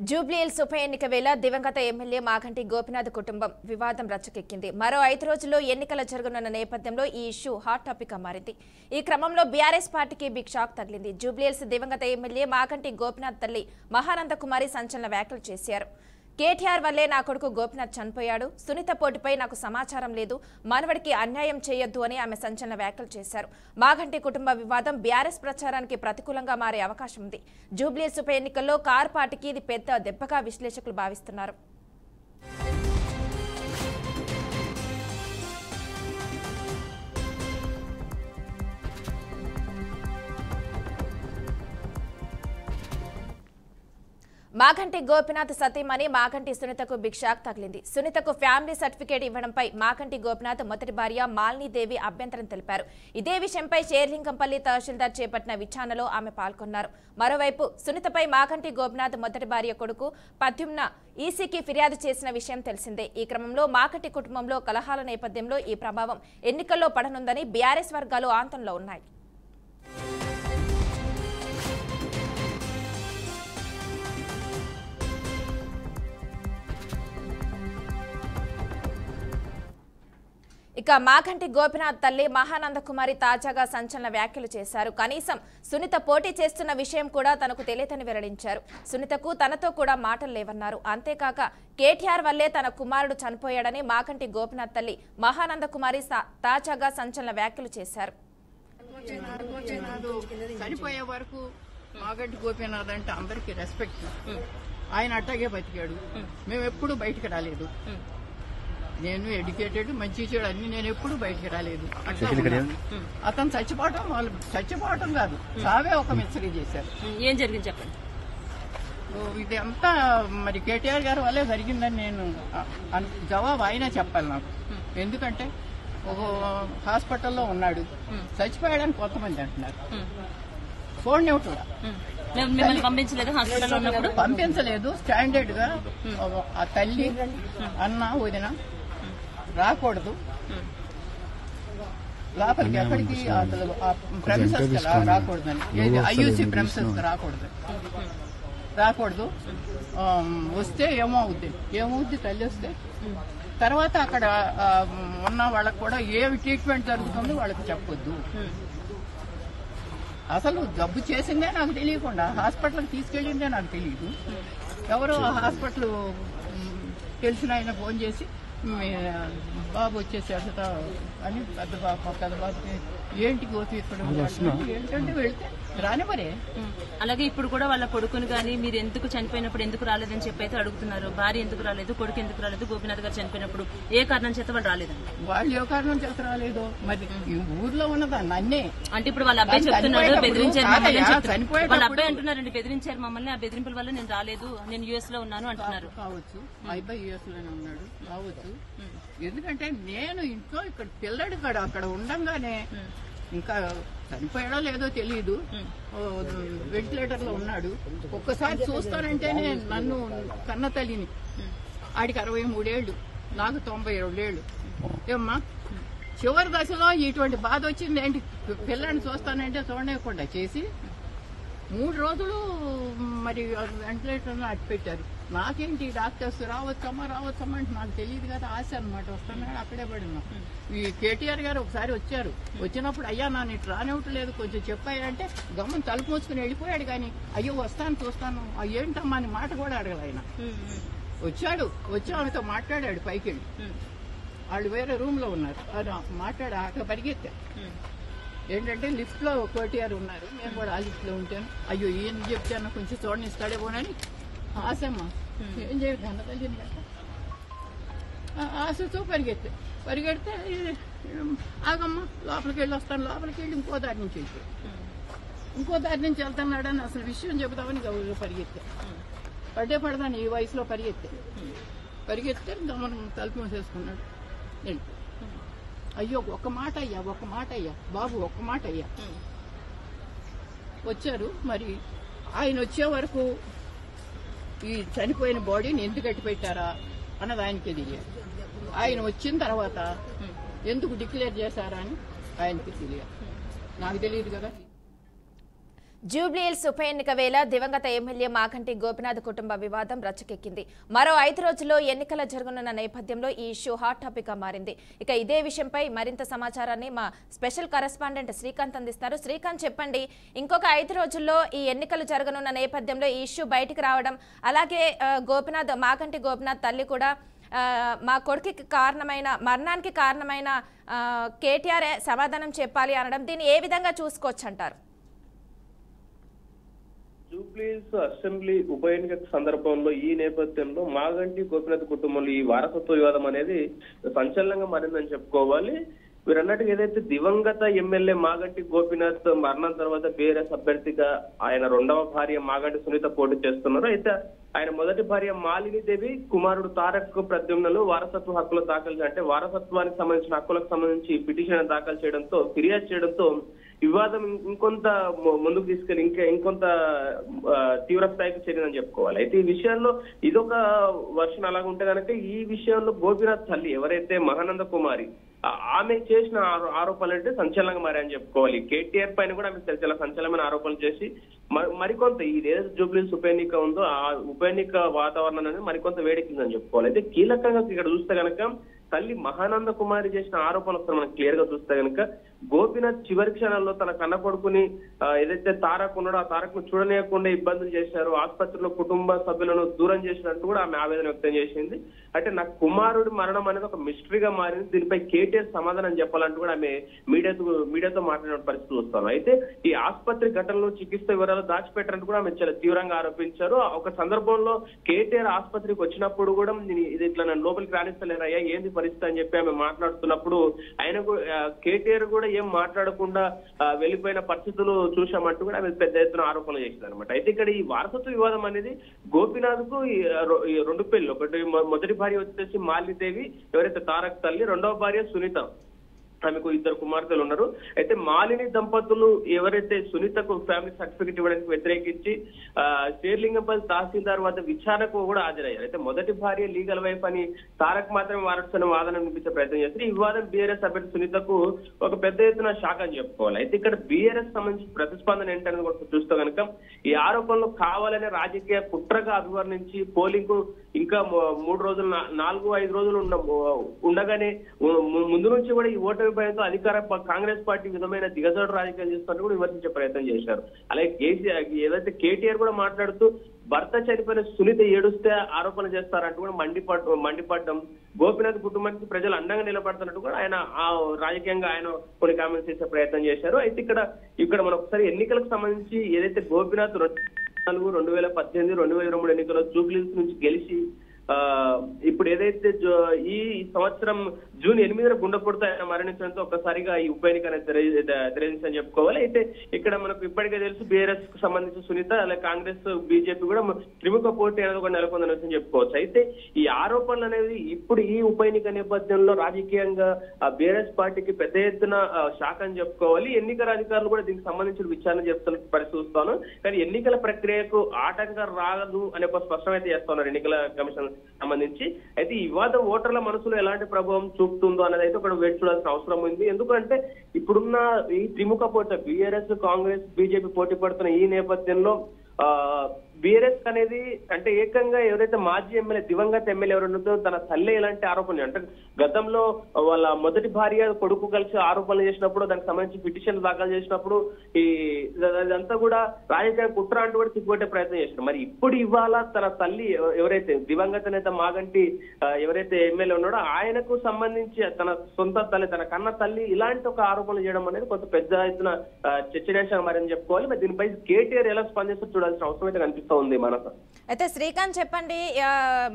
జూబ్లీహిల్స్ ఉప ఎన్నిక వేళ దివంగత ఎమ్మెల్యే మాగంటి గోపీనాథ్ కుటుంబం వివాదం రచ్చకెక్కింది. మరో 5 రోజుల్లో ఎన్నికలు జరగనున్న నేపథ్యంలో ఈ ఇష్యూ హాట్ టాపిక్ గా మారింది. ఈ క్రమంలో బీఆర్ఎస్ పార్టీకి బిగ్ షాక్ తగిలింది. జూబ్లీహిల్స్ దివంగత ఎమ్మెల్యే మాగంటి గోపీనాథ్ తల్లి మహానంద కుమారి సంచలన వ్యాఖ్యలు చేశారు. కేటీఆర్ వల్లే నా కొడుకు గోపీనాథ్ చనిపోయాడు. సునీత పోటీపై నాకు సమాచారం లేదు. మనవడికి అన్యాయం చేయొద్దు అని ఆమె సంచలన వ్యాఖ్యలు చేశారు. మాగంటి కుటుంబ వివాదం బీఆర్ఎస్ ప్రచారానికి ప్రతికూలంగా మారే అవకాశం ఉంది. జూబ్లీహిల్స్ ఉప ఎన్నికల్లో కారు పార్టీకి ఇది పెద్ద దెబ్బగా విశ్లేషకులు భావిస్తున్నారు. మాగంటి గోపీనాథ్ సతీమణి మాగంటి సునీతకు బిగ్ షాక్ తగిలింది. సునీతకు ఫ్యామిలీ సర్టిఫికేట్ ఇవ్వడంపై మాగంటి గోపీనాథ్ మొదటి భార్య మాలినీదేవి అభ్యంతరం తెలిపారు. ఇదే విషయంపై షేర్లింగంపల్లి తహసీల్దార్ చేపట్టిన విచారణలో ఆమె పాల్గొన్నారు. మరోవైపు సునీతపై మాగంటి గోపీనాథ్ మొదటి భార్య కొడుకు పద్యుమ్న ఈసీకి ఫిర్యాదు చేసిన విషయం తెలిసిందే. ఈ క్రమంలో మాగంటి కుటుంబంలో కలహాల నేపథ్యంలో ఈ ప్రభావం ఎన్నికల్లో పడనుందని బీఆర్ఎస్ వర్గాలు ఆందోళనలో ఉన్నాయి. ఇక మాగంటి గోపీనాథ్ తల్లి మహానంద కుమారి తాజాగా సంచలన వ్యాఖ్యలు చేశారు. కనీసం సునీత పోటీ చేస్తున్న విషయం కూడా తనకు తెలియదని వెల్లడించారు. సునీతకు తనతో కూడా మాటలు లేవన్నారు. అంతేకాక కేటీఆర్ వల్లే తన కుమారుడు చనిపోయాడని మాగంటి గోపీనాథ్ తల్లి మహానంద కుమారి తాజాగా సంచలన వ్యాఖ్యలు చేశారు. చనిపోయే వరకు మాగంటి గోపీనాథ్ అంటే అందరికీ రెస్పెక్ట్. ఆయన అట్టాగే బతికాడు. మేము ఎప్పుడు బయటికి రాలేదు. నేను ఎడ్యుకేటెడ్, మంచి చెడు అన్ని నేను ఎప్పుడు బయటికి రాలేదు. అతను చచ్చిపోవటం వాళ్ళు చచ్చిపోవటం కాదు, చావే ఒక మిస్టరీ చేశారు. ఏం జరిగింది చెప్పండి. ఇది అంతా మరి కేటీఆర్ గారి వల్లే జరిగిందని నేను జవాబు అయినా చెప్పాలి నాకు. ఎందుకంటే ఒక హాస్పిటల్లో ఉన్నాడు, చచ్చిపోయాడని కొంతమంది అంటున్నారు. చూడండి కూడా పంపించలేదు. స్టాండర్డ్ గా ఆ తల్లి అన్న వదిన రాకూడదు లోపలికి, ఎక్కడికి ప్రెమిసెస్ రాకూడదని, ఐయూసీ ప్రెమిసెస్ రాకూడదు. వస్తే ఏమవుద్ది తల్లి వస్తే తర్వాత అక్కడ ఉన్న వాళ్ళకి కూడా ఏమి ట్రీట్మెంట్ జరుగుతుందో వాళ్ళకి చెప్పొద్దు. అసలు జబ్బు చేసిందే నాకు తెలియకుండా హాస్పిటల్కి తీసుకెళ్ళిందే నాకు తెలియదు. ఎవరో హాస్పిటల్ తెలిసిన ఆయన ఫోన్ చేసి బాబు వచ్చేసాడు అని పెద్ద బాబుకి ఏంటి గోతి ఇక్కడ ఏంటంటే వెళ్తే రాని మరే. అలాగే ఇప్పుడు కూడా వాళ్ళ కొడుకుని కానీ మీరు ఎందుకు చనిపోయినప్పుడు ఎందుకు రాలేదని చెప్పి అయితే అడుగుతున్నారు. భార్య ఎందుకు రాలేదు, కొడుకు ఎందుకు రాలేదు, గోపీనాథ్ గారు చనిపోయినప్పుడు ఏ కారణం చేత వాళ్ళు రాలేదండి. వాళ్ళు ఏ కారణం చేత రాలేదు మరి ఈ ఊర్లో ఉన్నదాన్ని అన్నే అంటే ఇప్పుడు వాళ్ళ అబ్బాయి చెప్తున్నాడు బెదిరించారు మమ్మల్ని. వాళ్ళ అబ్బాయి అంటున్నారండి బెదిరించారు మమ్మల్ని, ఆ బెదిరింపుల వల్ల నేను రాలేదు, నేను యుఎస్ లో ఉన్నాను అంటున్నారు. కావచ్చు అబ్బాయి యుఎస్ లోనే ఉన్నాడు కావచ్చు. ఎందుకంటే నేను ఇంట్లో ఇక్కడ పిల్లడు అక్కడ ఉండంగానే ఇంకా చనిపోయాడో లేదో తెలియదు, వెంటిలేటర్ లో ఉన్నాడు. ఒక్కసారి చూస్తానంటేనే నన్ను కన్న తల్లిని, ఆడికి 63 ఏళ్లు, నాకు 92 ఏళ్లు. ఏమ్మా చివరి దశలో ఇటువంటి బాధ వచ్చింది ఏంటి, పిల్లని చూస్తానంటే చూడలేకుండా చేసి 3 రోజులు మరి వెంటిలేటర్ అట్టి పెట్టారు. నాకేంటి డాక్టర్స్ రావచ్చమ్మా అంటే నాకు తెలియదు కదా, ఆశ అనమాట. వస్తున్నాడు అక్కడే పడినా. ఈ కేటీఆర్ గారు ఒకసారి వచ్చారు, వచ్చినప్పుడు అయ్యా నన్ను ఇటు రానివ్వట్లేదు కొంచెం చెప్పాయంటే గమ్మని తలుపు మూసుకుని వెళ్ళిపోయాడు. కానీ అయ్యో వస్తాను చూస్తాను ఏంటమ్మా అని మాట కూడా అడగల ఆయన. వచ్చి ఆమెతో మాట్లాడాడు పైకి వెళ్ళి. వాళ్ళు వేరే రూమ్ లో ఉన్నారు, మాట్లాడి అక్కడ పరిగెత్తా. ఏంటంటే లిఫ్ట్ లో కేటీఆర్ ఉన్నారు, నేను కూడా ఆ లిఫ్ట్ లో ఉంటాను. అయ్యో ఏం చెప్తాను కొంచెం చూడనిస్తాడేమోనని ఆశమ్మా ఏం చేయదు అన్న తల్లిని కదా ఆశతో పరిగెడితే ఆగమ్మా లోపలికి వెళ్ళి వస్తాను. లోపలికి వెళ్ళి ఇంకో దారి నుంచి వెళ్తున్నాడని అసలు విషయం చెబుతామని గౌరవ పరిగెత్తా. పడతాను ఈ వయసులో పరిగెత్తే గమనం తలుపు మూసేసుకున్నాడు. అయ్యో ఒక్క మాట అయ్యా బాబు ఒక్క మాట అయ్యా. వచ్చారు మరి ఆయన వచ్చే వరకు ఈ చనిపోయిన బాడీని ఎందుకు కట్టి పెట్టారా అన్నది ఆయనకే తెలియదు. ఆయన వచ్చిన తర్వాత ఎందుకు డిక్లేర్ చేశారా అని ఆయనకి తెలియదు, నాకు తెలియదు కదా. జూబ్లీహిల్స్ ఉప ఎన్నిక వేళ దివంగత ఎమ్మెల్యే మాగంటి గోపినాథ్ కుటుంబ వివాదం రచ్చకెక్కింది. మరో 5 రోజుల్లో ఎన్నికలు జరగనున్న నేపథ్యంలో ఈ ఇష్యూ హాట్ టాపిక్ గా మారింది. ఇక ఇదే విషయంపై మరింత సమాచారాన్ని మా స్పెషల్ కరెస్పాండెంట్ శ్రీకాంత్ అందిస్తారు. శ్రీకాంత్, చెప్పండి, ఇంకొక 5 రోజుల్లో ఈ ఎన్నికలు జరగనున్న నేపథ్యంలో ఈ ఇష్యూ బయటికి రావడం, అలాగే మాగంటి గోపినాథ్ తల్లి కూడా మా కొడుకుకి మరణానికి కారణమైన కేటీఆర్ సమాధానం చెప్పాలి అనడం, దీన్ని ఏ విధంగా చూసుకోవచ్చు అంటారు? జూబ్లీహిల్స్ అసెంబ్లీ ఉప ఎన్నిక సందర్భంలో ఈ నేపథ్యంలో మాగంటి గోపినాథ్ కుటుంబంలో ఈ వారసత్వ వివాదం అనేది సంచలనంగా మారిందని చెప్పుకోవాలి. మీరు అన్నట్టుగా ఏదైతే దివంగత ఎమ్మెల్యే మాగంటి గోపినాథ్ మరణం తర్వాత బీఆర్ఎస్ అభ్యర్థిగా ఆయన 2వ భార్య మాగంటి సునీత పోటీ చేస్తున్నారు. అయితే ఆయన మొదటి భార్య మాలిని దేవి కుమారుడు తారక్ ప్రద్యుమ్నలు వారసత్వ హక్కులు దాఖలు అంటే వారసత్వానికి సంబంధించిన హక్కులకు సంబంధించి పిటిషన్ దాఖలు చేయడంతో, ఫిర్యాదు చేయడంతో వివాదం ఇంకొంత ముందుకు తీసుకెళ్లి ఇంకొంత తీవ్ర స్థాయికి చేరిందని చెప్పుకోవాలి. అయితే ఈ విషయంలో ఇదొక వర్షన్ అలాగుంటే కనుక ఈ విషయంలో గోపినాథ్ తల్లి ఎవరైతే మహానంద కుమారి ఆమె చేసిన ఆరోపణలు అంటే సంచలనంగా మారని చెప్పుకోవాలి. కేటీఆర్ పైన కూడా ఆమె చాలా సంచలనమైన ఆరోపణలు చేసి మరికొంత ఈ ఏదైతే జూబ్లీహిల్స్ ఉప ఎన్నిక ఉందో ఆ ఉప ఎన్నిక వాతావరణం అనేది మరికొంత వేడెక్కిందని చెప్పుకోవాలి. అయితే కీలకంగా ఇక్కడ చూస్తే కనుక తల్లి మహానంద కుమారి చేసిన ఆరోపణలు మనం క్లియర్ గా చూస్తే కనుక గోపినాథ్ చివరి క్షణాల్లో తన కన్న కొడుకుని ఏదైతే తారక్ ఉన్నాడో ఆ తారక్ ను చూడనీయకుండా ఇబ్బందులు చేశారు, ఆసుపత్రిలో కుటుంబ సభ్యులను దూరం చేసినట్టు కూడా ఆమె ఆవేదన వ్యక్తం చేసింది. అంటే నా కుమారుడి మరణం అనేది ఒక మిస్టరీగా మారింది, దీనిపై కేటీఆర్ సమాధానం చెప్పాలంటూ కూడా ఆమె మీడియాతో మాట్లాడిన పరిస్థితి చూస్తాను. అయితే ఈ ఆసుపత్రి ఘటనలో చికిత్స వివరాలు దాచిపెట్టారంటూ కూడా ఆమె చాలా తీవ్రంగా ఆరోపించారు. ఒక సందర్భంలో కేటీఆర్ ఆసుపత్రికి వచ్చినప్పుడు కూడా ఇది ఇట్లా నన్ను లోపలికి రాణిస్తలేరయ్యా, ఏంది పరిస్థితి అని చెప్పి ఆమె మాట్లాడుతున్నప్పుడు ఆయన కేటీఆర్ కూడా ఏం మాట్లాడకుండా వెళ్లిపోయిన పరిస్థితులు చూశామంటూ కూడా ఆమె పెద్ద ఎత్తున ఆరోపణలు చేసింది అనమాట. అయితే ఇక్కడ ఈ వారసత్వ వివాదం అనేది గోపినాథ్ కు 2 పెళ్లి, ఒకటి మొదటి భార్య వచ్చేసి మాలిదేవి ఎవరైతే తారక్ తల్లి, 2వ భార్య సునీత, ఆమెకు 2 కుమార్తెలు ఉన్నారు. అయితే మాలిని దంపతులు ఎవరైతే సునీతకు ఫ్యామిలీ సర్టిఫికెట్ ఇవ్వడానికి వ్యతిరేకించి శేర్లింగంపల్లి తహసీల్దార్ వద్ద విచారణకు కూడా హాజరయ్యారు. అయితే మొదటి భార్య లీగల్ వైఫ్ అని తారక్ మాత్రమే వారసుని వాదన వినిపించే ప్రయత్నం చేస్తారు. ఈ వివాదం బీఆర్ఎస్ అభ్యర్థి సునీతకు ఒక పెద్ద ఎత్తున షాక్ అని చెప్పుకోవాలి. అయితే ఇక్కడ బీఆర్ఎస్ సంబంధించి ప్రతిస్పందన ఏంటనేది కూడా చూస్తే కనుక ఈ ఆరోపణలు కావాలనే రాజకీయ కుట్రగా అభివర్ణించి పోలింగ్ కు ఇంకా 3 రోజులు 4-5 రోజులు ఉండగానే ముందు నుంచి కూడా ఈ ఓటమి భయంతో కాంగ్రెస్ పార్టీ విధమైన దిగజాడు రాజకీయాలు చేస్తున్నట్టు కూడా విమర్శించే ప్రయత్నం చేశారు. అలాగే ఏదైతే కేటీఆర్ కూడా మాట్లాడుతూ భర్త చనిపోయిన సునీత ఏడుస్తే ఆరోపణ చేస్తారంటూ కూడా మండిపడ్డం, గోపినాథ్ కుటుంబానికి ప్రజలు అండంగా నిలబడుతున్నట్టు కూడా ఆయన రాజకీయంగా ఆయన కొన్ని కామెంట్స్ చేసే ప్రయత్నం చేశారు. అయితే ఇక్కడ మనం ఒకసారి ఎన్నికలకు సంబంధించి ఏదైతే గోపినాథ్ 2018, 2023 ఎన్నికల్లో జూబ్లీహిల్స్ నుంచి గెలిచి ఇప్పుడు ఏదైతే ఈ సంవత్సరం జూన్ 8న గుండెపోటుతో ఆయన మరణించడంతో ఒక్కసారిగా ఈ ఉప ఎన్నిక తెలియజేసి చెప్పుకోవాలి. అయితే ఇక్కడ మనకు ఇప్పటికే తెలుసు బీఆర్ఎస్ కు సంబంధించి సునీత, అలాగే కాంగ్రెస్, బీజేపీ కూడా త్రిముఖ పోటీ అనేది కూడా నెలకొందని విషయం చెప్పుకోవచ్చు. అయితే ఈ ఆరోపణలు అనేది ఇప్పుడు ఈ ఉప ఎన్నిక నేపథ్యంలో రాజకీయంగా బీఆర్ఎస్ పార్టీకి పెద్ద ఎత్తున షాక్ అని చెప్పుకోవాలి. ఎన్నికల అధికారులు కూడా దీనికి సంబంధించిన విచారణ చేస్తున్న పరిస్థితిస్తాను. కానీ ఎన్నికల ప్రక్రియకు ఆటంకం రాదు అనే ఒక స్పష్టమైతే చేస్తున్నారు ఎన్నికల కమిషన్ సంబంధించి. అయితే ఈ వివాదం ఓటర్ల మనసులో ఎలాంటి ప్రభావం చూపుతుందో అనేది అయితే ఒకటి వేచి చూడాల్సిన అవసరం ఉంది. ఎందుకంటే ఇప్పుడున్న ఈ త్రిముఖ పోటీ బీఆర్ఎస్, కాంగ్రెస్, బీజేపీ పోటీ పడుతున్న ఈ నేపథ్యంలో బీఆర్ఎస్ అనేది అంటే ఏకంగా ఎవరైతే మాజీ ఎమ్మెల్యే దివంగత ఎమ్మెల్యే ఎవరున్నదో తన తల్లి ఎలాంటి ఆరోపణలు అంటే గతంలో వాళ్ళ మొదటి భార్య కొడుకు కలిసి ఆరోపణలు చేసినప్పుడు దానికి సంబంధించి పిటిషన్ దాఖలు చేసినప్పుడు ఇదంతా కూడా రాజకీయ కుట్ర అంటూ కూడా తిప్పగొట్టే ప్రయత్నం చేశారు. మరి ఇప్పుడు ఇవాళ తన తల్లి ఎవరైతే దివంగత నేత మాగంటి ఎవరైతే ఎమ్మెల్యే ఉన్నాడో ఆయనకు సంబంధించి తన సొంత తల్లి, తన కన్న తల్లి ఇలాంటి ఒక ఆరోపణలు చేయడం అనేది కొంత పెద్ద ఎత్తున చర్చనీయాంశంగా మరని చెప్పుకోవాలి. మరి దీనిపై కేటీఆర్ ఎలా స్పందిస్తూ చూడాల్సిన అవసరం అయితే కనిపిస్తుంది. అయితే శ్రీకాంత్, చెప్పండి,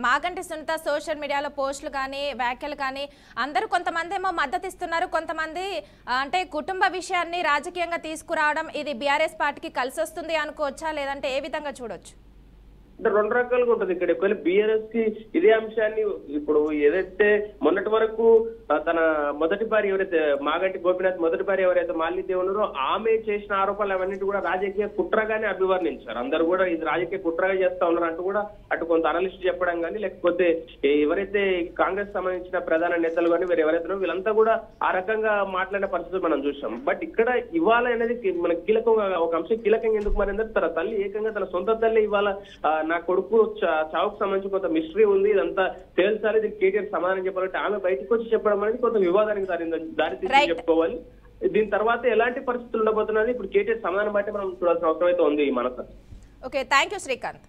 మాగంటి సునీత సోషల్ మీడియాలో పోస్టులు కానీ వ్యాఖ్యలు కానీ అందరూ కొంతమంది ఏమో మద్దతు ఇస్తున్నారు, కొంతమంది అంటే కుటుంబ విషయాన్ని రాజకీయంగా తీసుకురావడం ఇది బీఆర్ఎస్ పార్టీకి కలిసి వస్తుంది అనుకోవచ్చా, లేదంటే ఏ విధంగా చూడొచ్చు? అంటే రెండు రకాలుగా ఉంటుంది ఇక్కడ. ఒకవేళ బీఆర్ఎస్ కి ఇదే అంశాన్ని ఇప్పుడు ఏదైతే మొన్నటి వరకు తన మొదటి భార్య ఎవరైతే మాగంటి గోపీనాథ్ మొదటి భార్య ఎవరైతే మాలిని ఉన్నారో ఆమె చేసిన ఆరోపణలు అవన్నీ కూడా రాజకీయ కుట్రగానే అభివర్ణించారు. అందరూ కూడా ఇది రాజకీయ కుట్రగా చేస్తా ఉన్నారు అంటూ కూడా అటు కొంత అనలిస్ట్ చెప్పడం కానీ, లేకపోతే ఎవరైతే కాంగ్రెస్ సంబంధించిన ప్రధాన నేతలు కానీ వీరు ఎవరైతే వీళ్ళంతా కూడా ఆ రకంగా మాట్లాడిన పరిస్థితులు మనం చూసాం. బట్ ఇక్కడ ఇవాళ అనేది మనకి కీలకంగా ఒక అంశం కీలకంగా ఎందుకు మరి తన తల్లి ఏకంగా తన సొంత తల్లి ఇవాళ నా కొడుకు చావుకు సంబంధించి కొంత మిస్టరీ ఉంది, ఇదంతా తేల్చాలి, దీనికి కేటీఆర్ సమాధానం చెప్పాలంటే ఆమె బయటకు వచ్చి చెప్పడం అనేది కొంత వివాదానికి దారితీసి చెప్పుకోవాలి. దీని తర్వాత ఎలాంటి పరిస్థితులు ఉండబోతున్నది ఇప్పుడు కేటీఆర్ సమాధానం బట్టి మనం చూడాల్సిన అవసరం అయితే ఉంది ఈ మనసు. Okay, thank you Srikanth.